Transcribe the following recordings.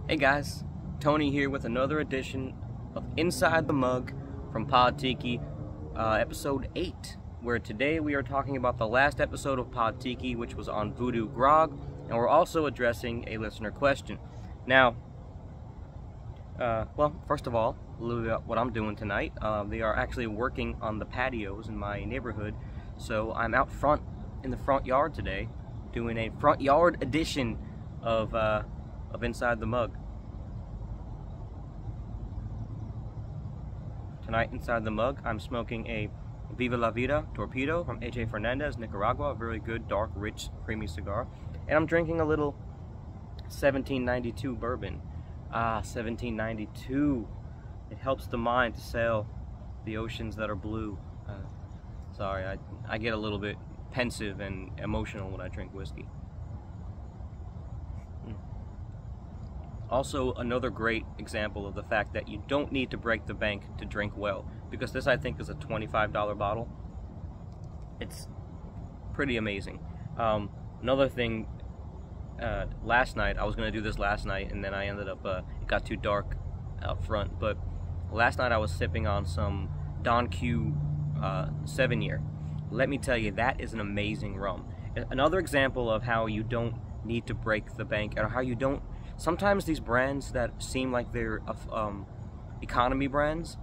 Hey guys, Tony here with another edition of Inside the Mug from Pod Tiki, episode 8, where today we are talking about the last episode of Pod Tiki, which was on Voodoo Grog, and we're also addressing a listener question. Now, well, first of all, a little bit about what I'm doing tonight. They are actually working on the patios in my neighborhood, so I'm out front in the front yard today, doing a front yard edition of Inside the Mug. Tonight, Inside the Mug, I'm smoking a Viva La Vida Torpedo from H.A. Fernandez, Nicaragua. A very good, dark, rich, creamy cigar. And I'm drinking a little 1792 bourbon. 1792. It helps the mind to sail the oceans that are blue. Sorry, I get a little bit pensive and emotional when I drink whiskey. Also, another great example of the fact that you don't need to break the bank to drink well, because this, I think, is a $25 bottle. It's pretty amazing. Another thing, last night, I was going to do this last night, and then I ended up, it got too dark out front, but last night I was sipping on some Don Q 7-year. Let me tell you, that is an amazing rum. Another example of how you don't need to break the bank, or how you don't. Sometimes these brands that seem like they're economy brands,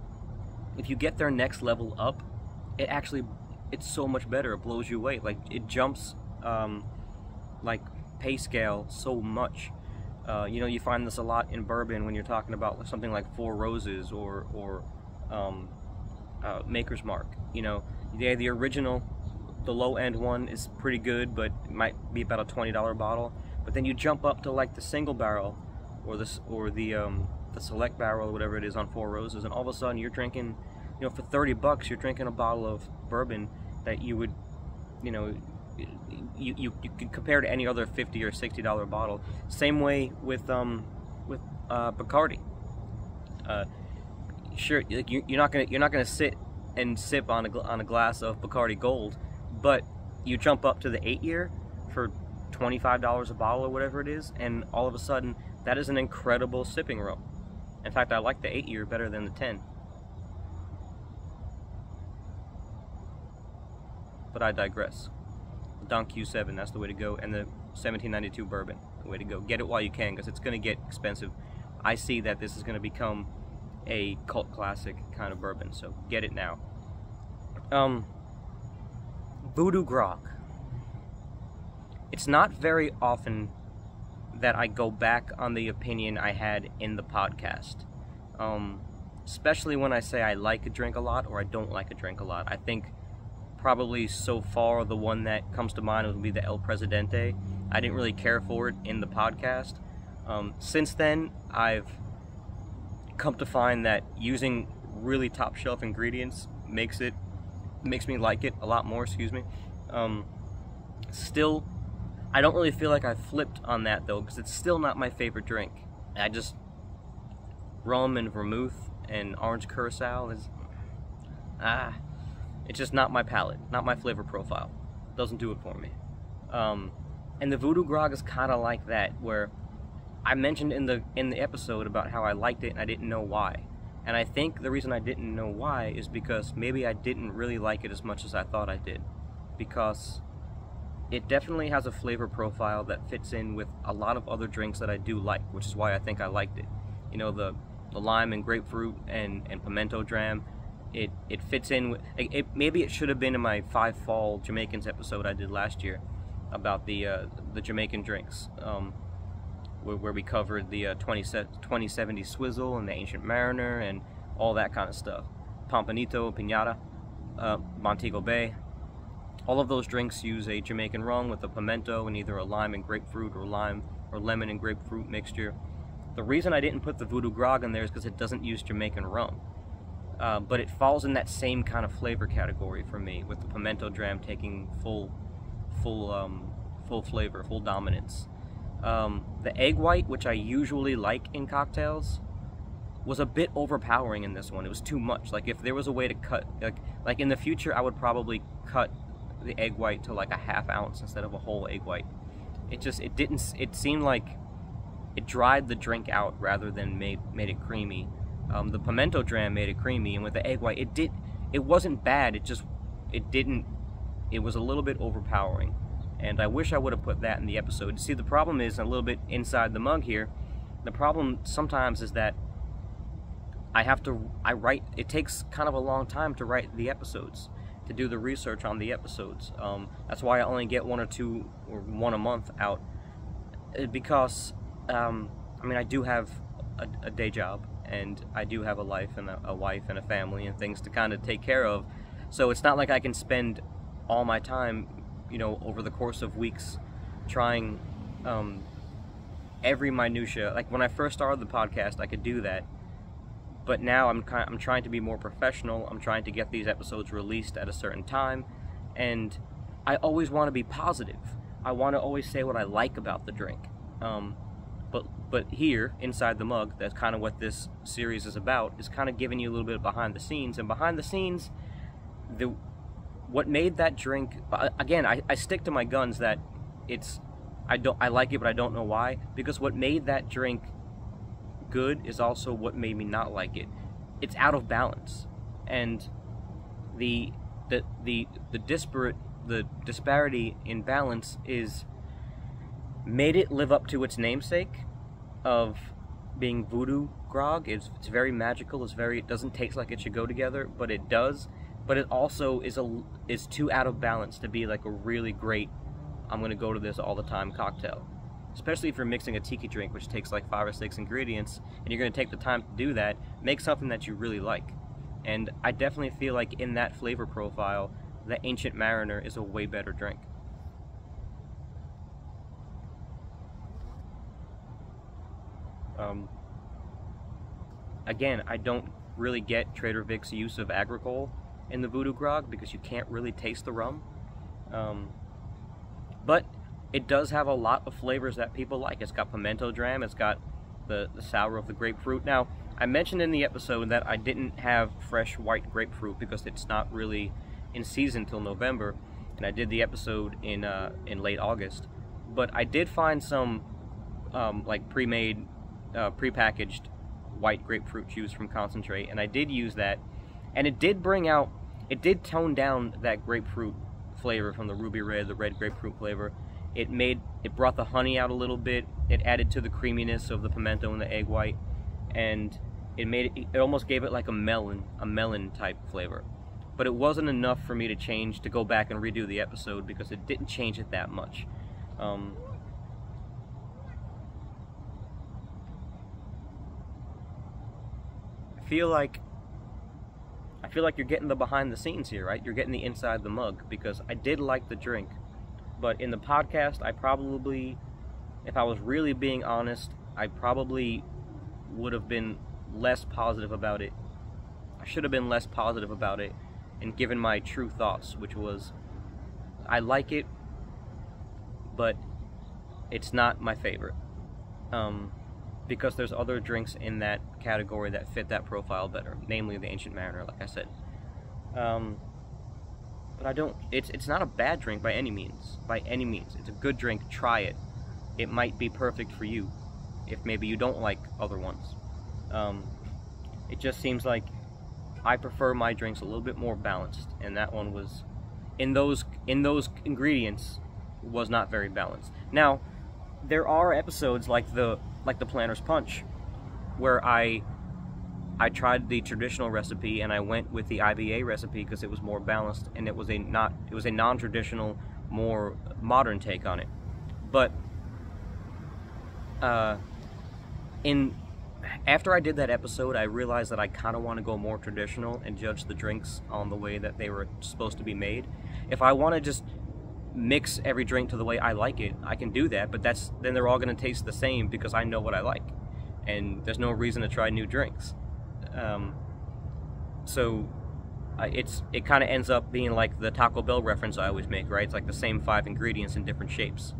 if you get their next level up, it's so much better. It blows you away. Like, it jumps like pay scale so much. You know, you find this a lot in bourbon when you're talking about something like Four Roses or Maker's Mark. You know, the original, the low end one is pretty good, but it might be about a $20 bottle. But then you jump up to like the single barrel, or the select barrel, or whatever it is on Four Roses, and all of a sudden you're drinking, you know, for $30 you're drinking a bottle of bourbon that you would, you know, you could compare to any other $50 or $60 bottle. Same way with Bacardi. Sure, you're not gonna sit and sip on a glass of Bacardi Gold, but you jump up to the 8-year for $25 a bottle or whatever it is, and all of a sudden that is an incredible sipping rum. In fact, I like the 8-year better than the 10. But I digress. The Don Q7, that's the way to go, and the 1792 bourbon, the way to go. Get it while you can, because it's going to get expensive. I see that this is going to become a cult classic kind of bourbon, so get it now. Voodoo Grog. It's not very often that I go back on the opinion I had in the podcast. Especially when I say I like a drink a lot or I don't like a drink a lot. I think probably so far the one that comes to mind would be the El Presidente. I didn't really care for it in the podcast. Since then, I've come to find that using really top shelf ingredients makes me like it a lot more, excuse me. Still, I don't really feel like I flipped on that though, because it's still not my favorite drink. Rum and vermouth and orange curacao is, it's just not my palate, not my flavor profile. Doesn't do it for me. And the Voodoo Grog is kind of like that, where I mentioned in the episode about how I liked it and I didn't know why. And I think the reason I didn't know why is because maybe I didn't really like it as much as I thought I did, because it definitely has a flavor profile that fits in with a lot of other drinks that I do like, which is why I think I liked it. You know, the lime and grapefruit and pimento dram, it fits in with, maybe it should have been in my 5 Fall Jamaicans episode I did last year about the Jamaican drinks, where we covered the 2070 Swizzle and the Ancient Mariner and all that kind of stuff. Pompanito, Piñata, Montego Bay. All of those drinks use a Jamaican rum with a pimento and either a lime and grapefruit or lime or lemon and grapefruit mixture. The reason I didn't put the Voodoo Grog in there is because it doesn't use Jamaican rum. But it falls in that same kind of flavor category for me, with the pimento dram taking full flavor, full dominance. The egg white, which I usually like in cocktails, was a bit overpowering in this one. It was too much. Like, if there was a way to cut, like in the future, I would probably cut the egg white to like a ½ ounce instead of a whole egg white. It seemed like it dried the drink out rather than made it creamy. The pimento dram made it creamy, and with the egg white, it wasn't bad. It was a little bit overpowering, and I wish I would have put that in the episode. See, the problem is a little bit inside the mug here. The problem sometimes is that it takes kind of a long time to write the episodes, to do the research on the episodes. That's why I only get one or two, or one a month out, because, I mean, I do have a day job, and I do have a life, and a wife, and a family, and things to kind of take care of, so it's not like I can spend all my time, you know, over the course of weeks, trying every minutia. Like, when I first started the podcast, I could do that, but now I'm trying to be more professional. I'm trying to get these episodes released at a certain time, and I always want to be positive. I want to always say what I like about the drink. But here, inside the mug, that's kind of what this series is about, is kind of giving you a little bit behind the scenes. And behind the scenes, what made that drink, again, I stick to my guns that I like it, but I don't know why, because what made that drink good is also what made me not like it. It's out of balance, and the disparity in balance made it live up to its namesake of being voodoo grog. It's very magical. It doesn't taste like it should go together, but it does. But it also is too out of balance to be like a really great, I'm gonna go to this all the time cocktail. Especially if you're mixing a tiki drink, which takes like 5 or 6 ingredients, and you're gonna take the time to do that, make something that you really like. And I definitely feel like in that flavor profile, the Ancient Mariner is a way better drink. Again, I don't really get Trader Vic's use of agricole in the voodoo grog because you can't really taste the rum. But it does have a lot of flavors that people like. It's got pimento dram, it's got the sour of the grapefruit. Now, I mentioned in the episode that I didn't have fresh white grapefruit because it's not really in season till November, and I did the episode in late August. But I did find some like pre-made, pre-packaged white grapefruit juice from concentrate, and I did use that, and it did tone down that grapefruit flavor from the ruby red, the red grapefruit flavor. It brought the honey out a little bit. It added to the creaminess of the pimento and the egg white, and it almost gave it like a melon type flavor. But it wasn't enough for me to go back and redo the episode because it didn't change it that much. I feel like you're getting the behind the scenes here, right? You're getting the inside the mug, because I did like the drink, but in the podcast, I probably, if I was really being honest, I probably would have been less positive about it. I should have been less positive about it and given my true thoughts, which was, I like it, but it's not my favorite. Because there's other drinks in that category that fit that profile better, namely the Ancient Mariner, like I said. But it's not a bad drink by any means. By any means. It's a good drink. Try it. It might be perfect for you, if maybe you don't like other ones. It just seems like I prefer my drinks a little bit more balanced, and that one was, in those ingredients, was not very balanced. Now, there are episodes like the Planter's Punch, where I tried the traditional recipe and I went with the IBA recipe because it was more balanced, and it was a non-traditional, more modern take on it. But after I did that episode, I realized that I kind of want to go more traditional and judge the drinks on the way that they were supposed to be made. If I want to just mix every drink to the way I like it, I can do that, but then they're all going to taste the same because I know what I like, and there's no reason to try new drinks. So it kind of ends up being like the Taco Bell reference I always make, right? It's like the same 5 ingredients in different shapes.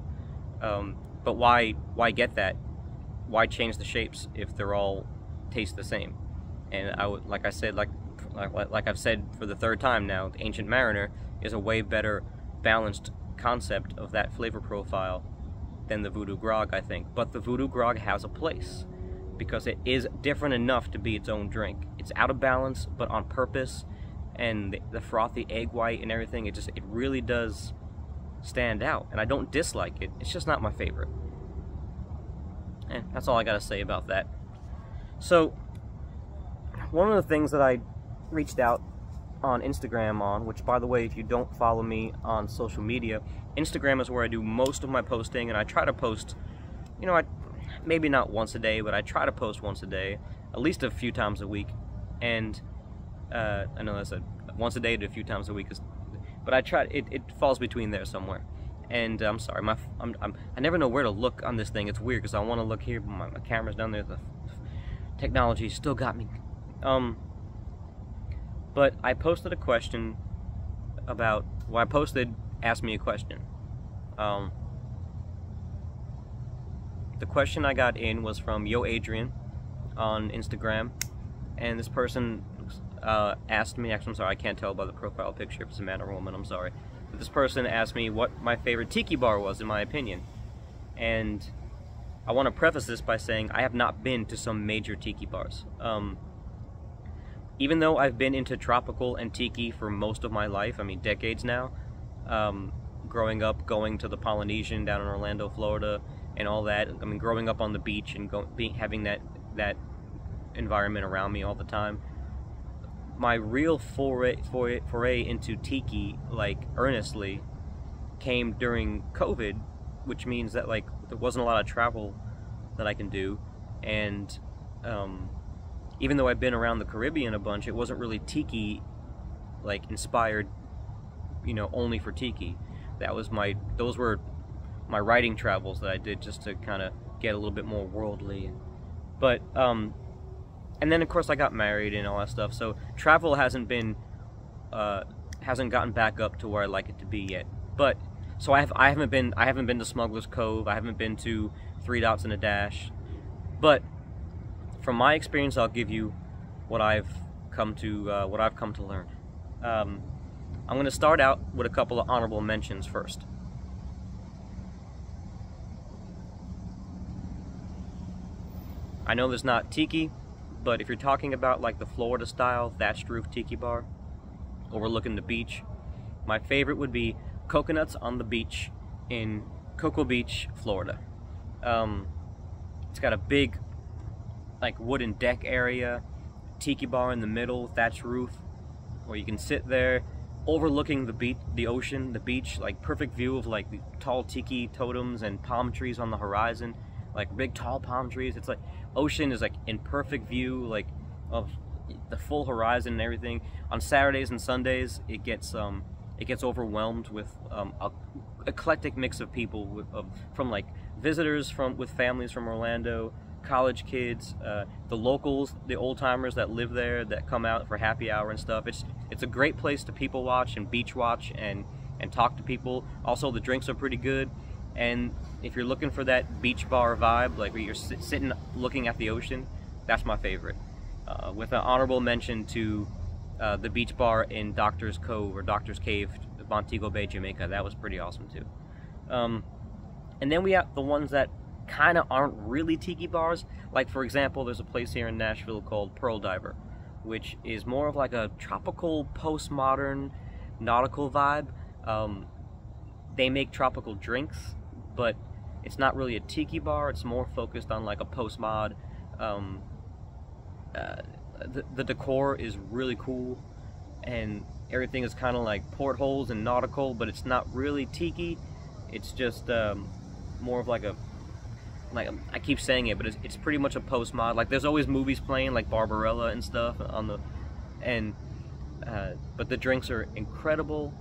But why get that? Why change the shapes if they're all taste the same? And like I've said for the 3rd time now, the Ancient Mariner is a way better balanced concept of that flavor profile than the Voodoo Grog, I think. But the Voodoo Grog has a place, because it is different enough to be its own drink. It's out of balance, but on purpose, and the frothy egg white and everything, it really does stand out. And I don't dislike it, it's just not my favorite. And that's all I gotta say about that. So, one of the things that I reached out on Instagram on, which, by the way, if you don't follow me on social media, Instagram is where I do most of my posting, and I try to post, you know, maybe not once a day, but I try to post once a day, at least a few times a week. And I know that's once a day to a few times a week, but I try. It falls between there somewhere. And I'm sorry, I never know where to look on this thing. It's weird because I want to look here, but my camera's down there. The technology still got me. But I posted a question about. Well, I posted, ask me a question. The question I got in was from Yo Adrian on Instagram, and this person asked me. Actually, I'm sorry, I can't tell by the profile picture if it's a man or a woman. I'm sorry. But this person asked me what my favorite tiki bar was, in my opinion. And I want to preface this by saying I have not been to some major tiki bars. Even though I've been into tropical and tiki for most of my life, I mean decades now, growing up going to the Polynesian down in Orlando, Florida, and all that. I mean, growing up on the beach and having that environment around me all the time. My real foray into tiki, like, earnestly, came during COVID, which means that, like, there wasn't a lot of travel that I can do, and even though I've been around the Caribbean a bunch, it wasn't really tiki, like, inspired, you know, only for tiki. Those were my writing travels that I did just to kind of get a little bit more worldly. But and then of course I got married and all that stuff, so travel hasn't gotten back up to where I like it to be yet. But so I haven't been to Smuggler's Cove, I haven't been to Three Dots and a Dash. But from my experience, I'll give you what I've come to learn. I'm going to start out with a couple of honorable mentions first. I know there's not tiki, but if you're talking about like the Florida style thatched roof tiki bar overlooking the beach, my favorite would be Coconuts on the Beach in Cocoa Beach, Florida. It's got a big like wooden deck area, tiki bar in the middle, thatched roof, where you can sit there overlooking the beach, the ocean, the beach, like perfect view of like the tall tiki totems and palm trees on the horizon, like big tall palm trees. It's like ocean is like in perfect view, like of the full horizon and everything. On Saturdays and Sundays, it gets overwhelmed with a eclectic mix of people from like visitors with families from Orlando, college kids, the locals, the old timers that live there that come out for happy hour and stuff. It's a great place to people watch and beach watch and talk to people. Also, the drinks are pretty good, and if you're looking for that beach bar vibe, like where you're sitting looking at the ocean, that's my favorite. With an honorable mention to the beach bar in Doctor's Cove or Doctor's Cave, Montego Bay, Jamaica. That was pretty awesome too. And then we have the ones that kind of aren't really tiki bars. Like, for example, there's a place here in Nashville called Pearl Diver, which is more of like a tropical, postmodern, nautical vibe. They make tropical drinks, but it's not really a tiki bar. It's more focused on like a postmod. The decor is really cool, and everything is kind of like portholes and nautical, but it's not really tiki. It's just more of like I keep saying it, but it's pretty much a post-mod. Like, there's always movies playing, like Barbarella and stuff on the, but the drinks are incredible.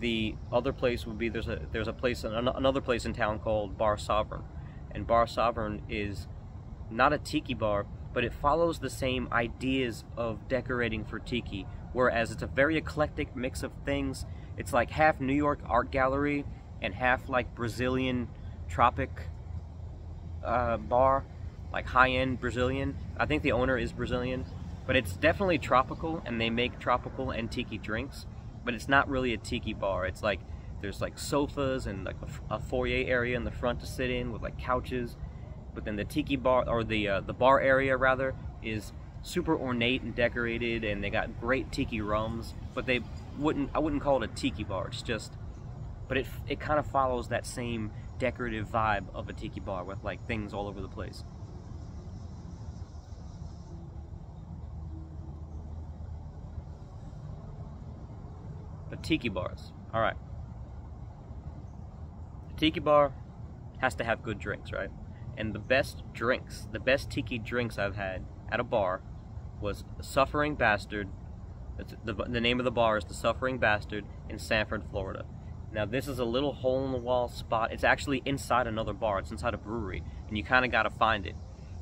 The other place would be there's a place, another place in town called Bar Sovereign, and Bar Sovereign is not a tiki bar, but it follows the same ideas of decorating for tiki, whereas it's a very eclectic mix of things. It's like half New York art gallery and half like Brazilian tropic bar, like high-end Brazilian. I think the owner is Brazilian, but it's definitely tropical, and they make tropical and tiki drinks, but it's not really a tiki bar. It's like There's like sofas and like a foyer area in the front to sit in with like couches. But then the tiki bar, or the bar area rather, is super ornate and decorated, and they got great tiki rums. But I wouldn't call it a tiki bar. It's just, but it kind of follows that same decorative vibe of a tiki bar with like things all over the place. But tiki bars, all right. A tiki bar has to have good drinks, right? And the best drinks, the best tiki drinks I've had at a bar was Suffering Bastard. The name of the bar is the Suffering Bastard in Sanford, Florida. Now this is a little hole-in-the-wall spot. It's actually inside another bar. It's inside a brewery, and you kind of got to find it.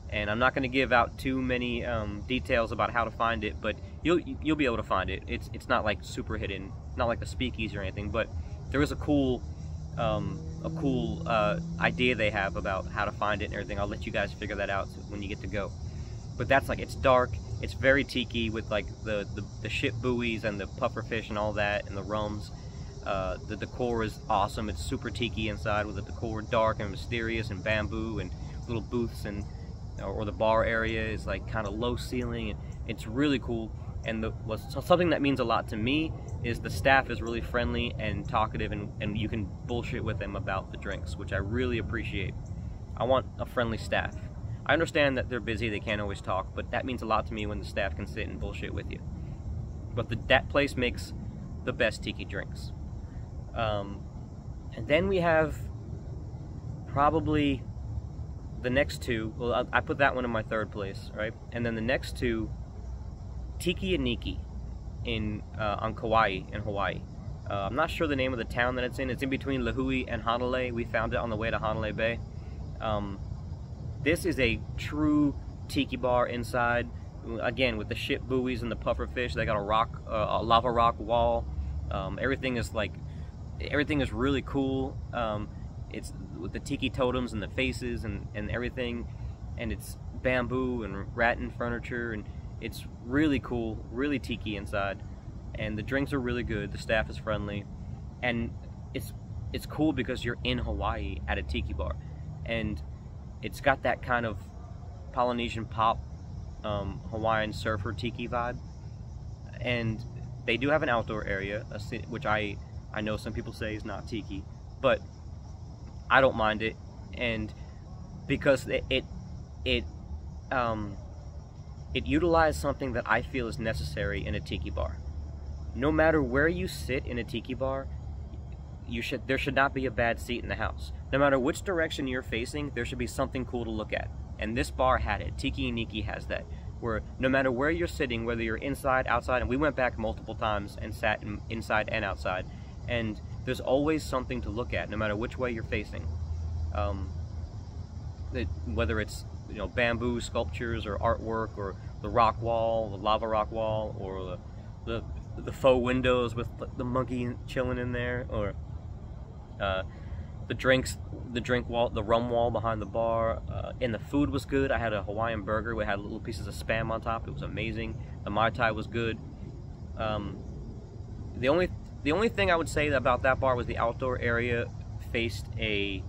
And I'm not going to give out too many details about how to find it, but you'll be able to find it. It's not like super hidden, not like a speakeasy or anything, but there is a cool idea they have about how to find it and everything. I'll let you guys figure that out when you get to go. But that's like, it's dark, it's very tiki with like the ship buoys and the pufferfish and all that, and the rums. The decor is awesome. It's super tiki inside, with the decor dark and mysterious and bamboo and little booths, and or the bar area is like kind of low ceiling, and it's really cool. And something that means a lot to me is the staff is really friendly and talkative, and you can bullshit with them about the drinks, which I really appreciate. I want a friendly staff. I understand that they're busy, they can't always talk, but that means a lot to me when the staff can sit and bullshit with you. But that place makes the best tiki drinks. And then we have probably the next two. Well, I put that one in my third place, right? And then the next two, Tiki and Niki on Kauai in Hawaii. I'm not sure the name of the town that it's in. It's in between Lihue and Hanalei. We found it on the way to Hanalei Bay. This is a true tiki bar inside. Again, with the ship buoys and the puffer fish. They got a lava rock wall. Everything is really cool. It's with the tiki totems and the faces and everything, and it's bamboo and rattan furniture, and it's really cool, really tiki inside. And the drinks are really good. The staff is friendly, and it's cool because you're in Hawaii at a tiki bar, and it's got that kind of Polynesian pop, Hawaiian surfer tiki vibe. And they do have an outdoor area, which I know some people say is not tiki, but I don't mind it, and because it utilized something that I feel is necessary in a tiki bar. No matter where you sit in a tiki bar, there should not be a bad seat in the house. No matter which direction you're facing, there should be something cool to look at. And this bar had it. Tiki and Niki has that, where no matter where you're sitting, whether you're inside, outside, and we went back multiple times and sat inside and outside, and there's always something to look at, no matter which way you're facing. Whether it's bamboo sculptures or artwork, or the rock wall, the lava rock wall, or the faux windows with the monkey chilling in there, or the drink wall, the rum wall behind the bar. And the food was good. I had a Hawaiian burger. We had little pieces of Spam on top. It was amazing. The Mai Tai was good. The only thing I would say about that bar was the outdoor area faced a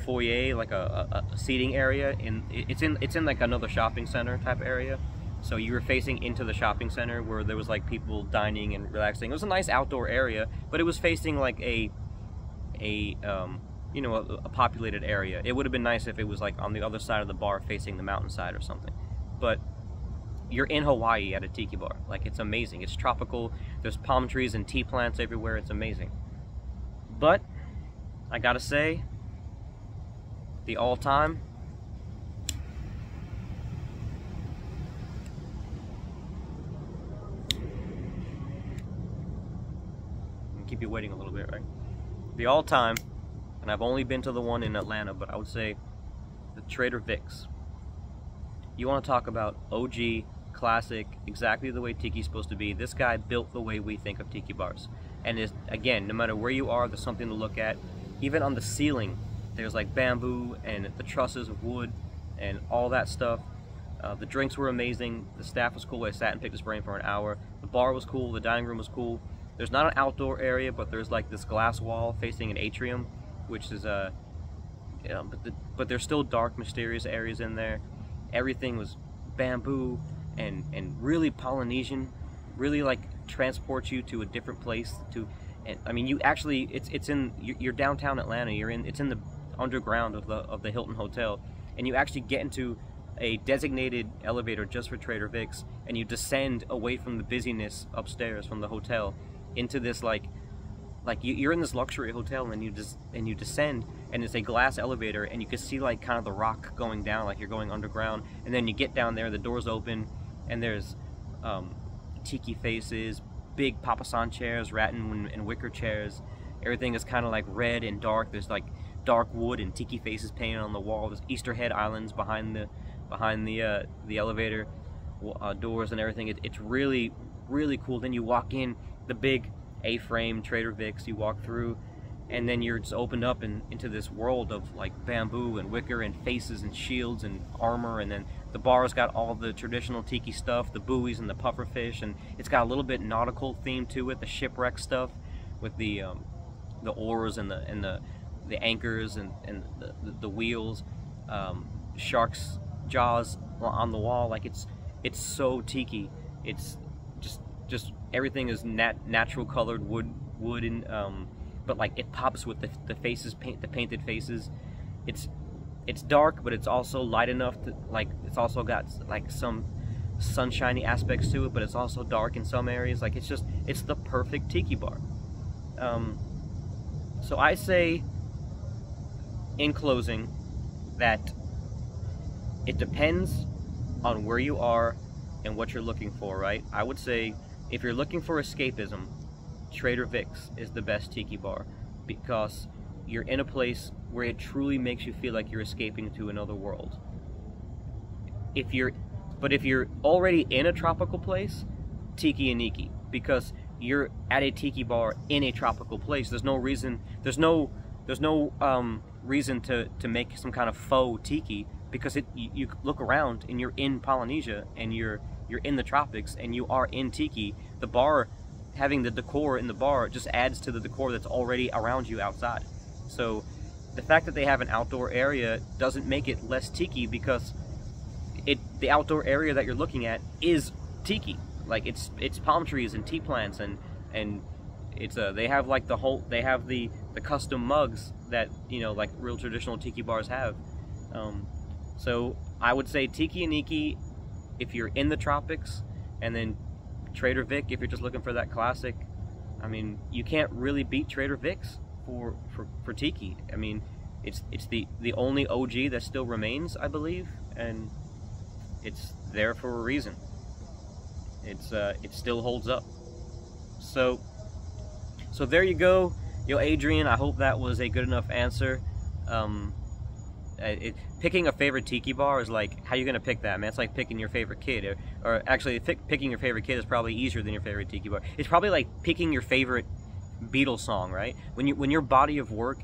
foyer, like a seating area. It's in like another shopping center type area. So you were facing into the shopping center where there was like people dining and relaxing. It was a nice outdoor area, but it was facing like a populated area. It would have been nice if it was like on the other side of the bar facing the mountainside or something. But you're in Hawaii at a tiki bar. Like, it's amazing. It's tropical. There's palm trees and tea plants everywhere. It's amazing. But I gotta say, the all-time, keep you waiting a little bit, right? The all-time, and I've only been to the one in Atlanta, but I would say the Trader Vic's. You want to talk about OG, classic, exactly the way Tiki's supposed to be. This guy built the way we think of tiki bars. And again, no matter where you are, there's something to look at. Even on the ceiling, there's like bamboo and the trusses of wood and all that stuff. The drinks were amazing. The staff was cool. I sat and picked his brain for an hour. The bar was cool. The dining room was cool. there's not an outdoor area, but there's like this glass wall facing an atrium, which is but there's still dark, mysterious areas in there. Everything was bamboo and really Polynesian, really like transports you to a different place. And I mean, you actually, you're downtown Atlanta. It's in the underground of the Hilton Hotel, and you actually get into a designated elevator just for Trader Vic's, and you descend away from the busyness upstairs from the hotel into this you're in this luxury hotel, and you descend, and it's a glass elevator, and you can see like kind of the rock going down, like you're going underground. And then you get down there, the doors open, and there's tiki faces, big papasan chairs, rattan and wicker chairs. Everything is kind of like red and dark. There's like dark wood and tiki faces painted on the wall. There's Easter Head Islands behind the elevator doors and everything. It's really, really cool. Then you walk in the big A-frame Trader Vic's. You walk through, and then you're just opened up into this world of like bamboo and wicker and faces and shields and armor. And then the bar's got all the traditional tiki stuff, the buoys and the pufferfish, and it's got a little bit nautical theme to it, the shipwreck stuff with the oars and the anchors and the wheels, sharks' jaws on the wall. Like it's so tiki. It's just everything is natural colored wood and but like it pops with the faces, the painted faces. It's dark, but it's also light enough to, like, it's also got like some sunshiny aspects to it, but it's also dark in some areas. Like it's the perfect tiki bar. So I say, in closing, that it depends on where you are and what you're looking for, right? I would say if you're looking for escapism, Trader Vic's is the best tiki bar, because you're in a place where it truly makes you feel like you're escaping to another world. But if you're already in a tropical place, Tiki and Niki, because you're at a tiki bar in a tropical place. There's no reason to make some kind of faux tiki, because you look around and you're in Polynesia and you're in the tropics and you are in tiki. The bar, having the decor in the bar just adds to the decor that's already around you outside. So the fact that they have an outdoor area doesn't make it less tiki, because the outdoor area that you're looking at is tiki. Like it's palm trees and tea plants, and it's they have like the custom mugs that, you know, like real traditional tiki bars have. So I would say Tiki and Niki if you're in the tropics, and then Trader Vic if you're just looking for that classic. I mean, you can't really beat Trader Vic's for tiki. I mean, it's the only OG that still remains, I believe, and it's there for a reason. It still holds up. So there you go. Yo, Adrian, I hope that was a good enough answer. Picking a favorite tiki bar is like, how you gonna pick that, man? It's like picking your favorite kid, or actually picking your favorite kid is probably easier than your favorite tiki bar. It's probably like picking your favorite Beatles song, right? When your body of work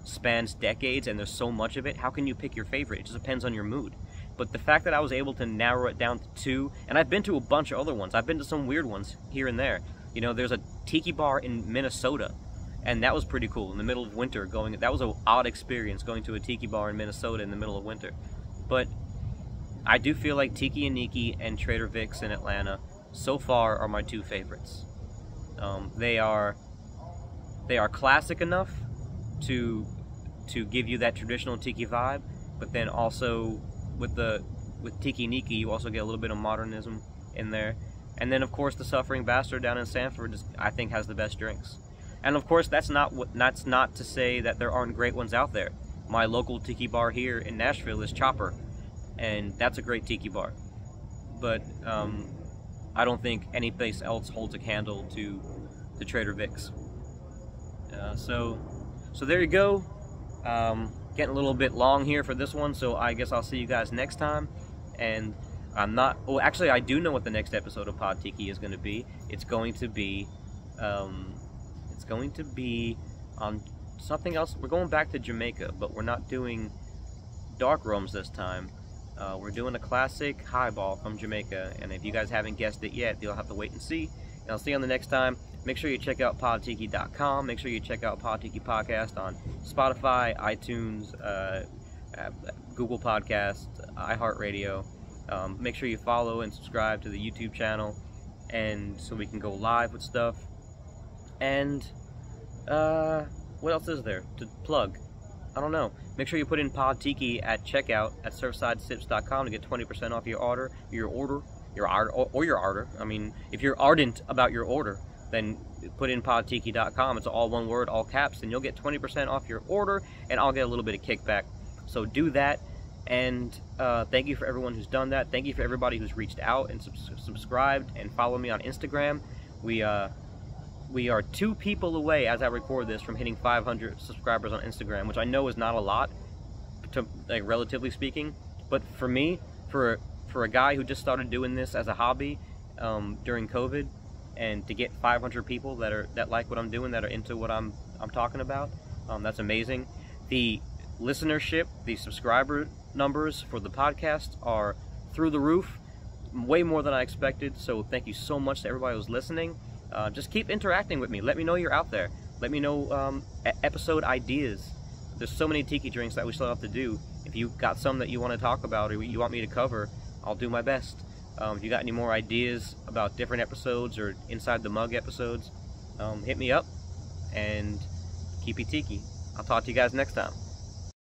spans decades and there's so much of it, how can you pick your favorite? It just depends on your mood. But the fact that I was able to narrow it down to 2, and I've been to a bunch of other ones. I've been to some weird ones here and there. You know, there's a tiki bar in Minnesota, and that was pretty cool. In the middle of winter, that was an odd experience, going to a tiki bar in Minnesota in the middle of winter. But I do feel like Tiki and Niki and Trader Vic's in Atlanta so far are my 2 favorites. They are classic enough to give you that traditional tiki vibe, but then also with Tiki Niki, you also get a little bit of modernism in there. And then, of course, the Suffering Bastard down in Sanford I think has the best drinks. And of course, that's not to say that there aren't great ones out there. My local tiki bar here in Nashville is Chopper, and that's a great tiki bar. But I don't think any place else holds a candle to the Trader Vic's. So there you go. Getting a little bit long here for this one, so I guess I'll see you guys next time. And actually, I do know what the next episode of Pod Tiki is going to be. It's going to be on something else. We're going back to Jamaica, but we're not doing dark rums this time. We're doing a classic highball from Jamaica, and if you guys haven't guessed it yet, you'll have to wait and see. And I'll see you on the next time. Make sure you check out podtiki.com. Make sure you check out Pod Tiki Podcast on Spotify, iTunes, Google Podcasts, iHeartRadio. Make sure you follow and subscribe to the YouTube channel, and so we can go live with stuff. And what else is there to plug? I don't know. Make sure you put in Pod Tiki at checkout at surfsidesips.com to get 20% off your order. I mean, if you're ardent about your order, then put in podtiki.com. It's all one word, all caps, and you'll get 20% off your order, and I'll get a little bit of kickback. So do that, and thank you for everyone who's done that. Thank you for everybody who's reached out and subscribed and followed me on Instagram. We are 2 people away, as I record this, from hitting 500 subscribers on Instagram, which I know is not a lot, like, relatively speaking, but for me, for a guy who just started doing this as a hobby during COVID, and to get 500 people that like what I'm doing, that are into what I'm talking about, that's amazing. The listenership, the subscriber numbers for the podcast are through the roof, way more than I expected. So thank you so much to everybody who's listening. Just keep interacting with me. Let me know you're out there. Let me know episode ideas. There's so many tiki drinks that we still have to do. If you got some that you want to talk about or you want me to cover, I'll do my best. If you got any more ideas about different episodes or Inside the Mug episodes, hit me up, and keep it tiki. I'll talk to you guys next time.